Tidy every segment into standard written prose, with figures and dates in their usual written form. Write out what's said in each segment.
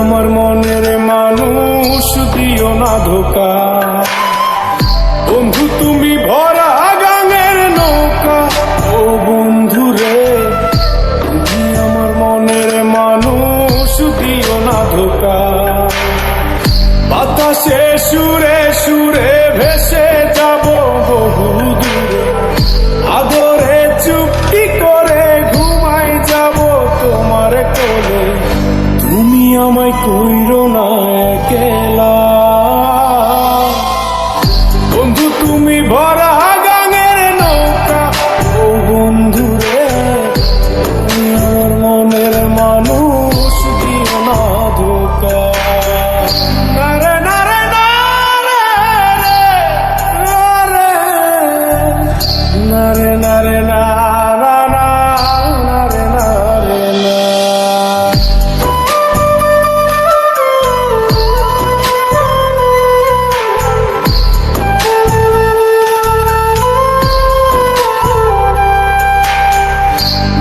আমার মনের মানুষ দিও না ধোকা। বন্ধু তুমি ভরা গাঙের নৌকা, ও বন্ধু রে তুমি আমার মনের মানুষ দিও না ধোকা। বাতাসে সুরে সুরে ভেসে যাব বহু দূরে, আদরে চুপটি করে ঘুমাই যাব তোমার কোলে। তুমি আমায় কইরো না একলা, বন্ধু তুমি ভরা গাঙের নৌকা, ও বন্ধু রে তুমি আমার মনের মানুষ দিও না ধোকা। নারে নারে নারে নারে না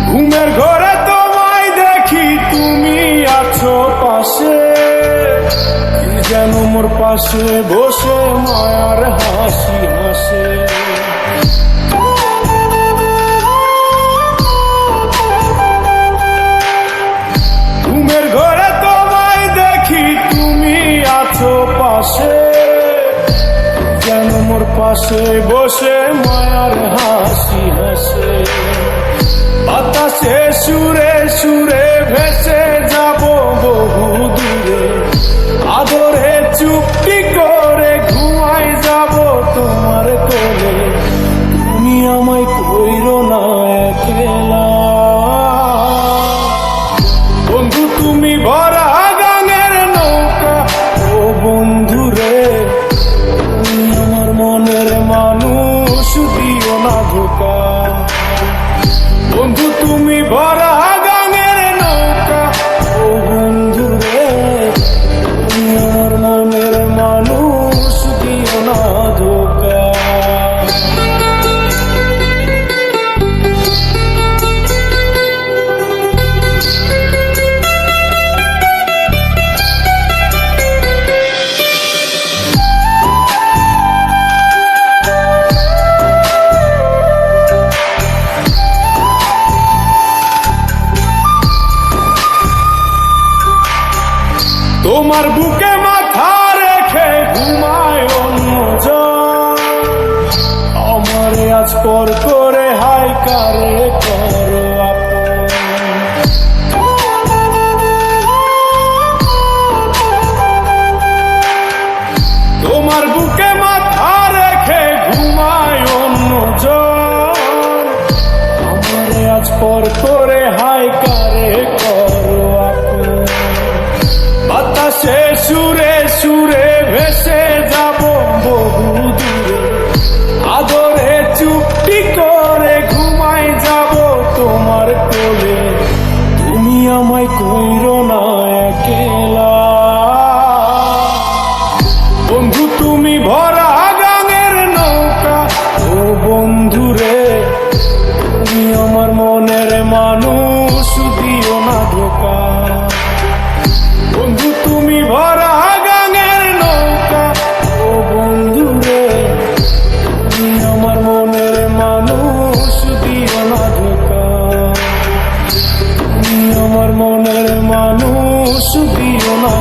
ঘুমের ঘরে তোমায় দেখি তুমি আছো পাশে, কি যেন মোর পাশে বসে মায়ার হাসি হাসে। ঘুমের ঘরে তোমায় দেখি তুমি আছো পাশে, যেন মোর পাশে বসে মায়ার হাসি হাসে। বাতাসে সুরে সুরে ভেসে যাব বহু দূরে, আদরে চুপটি করে ঘুমাই যাব তোমার কোলে। তুমি আমায় কইরো না একলা, বন্ধু তুমি ভরা গাঙের নৌকা, ও বন্ধু রে তুমি আমার মনের মানুষ দিও না ধোকা। বন্ধু তুমি ভরা গাঙের নৌকা, ও বন্ধু রে তুমি আমার মনের মানুষ দিও না ধোকা। তোমার বুকে মাথা রেখে ঘুমায় অন্যজন, আমারে আজ পর করে হাই কারে করো আপন। তোমার বুকে মাথা রেখে ঘুমায় অন্যজন, আমারে আজ পর করে হাই কারে করো আপন। বাতাসে সুরে সুরে ভেসে যাব বহু দূরে, আদরে চুপটি করে ঘুমাই যাব তোমার কোলে। তুমি আমায় কইরো না একলা, বন্ধু তুমি ভরা গাঙের নৌকা, ও বন্ধু রে তুমি আমার মনের মানুষ দিও না ধোকা। বন্ধু তুমি ভরা গাঙের নৌকা, ও বন্ধু রে তুমি আমার মনের মানুষ দিও না ধোকা। তুমি আমার মনের মানুষ দিও না।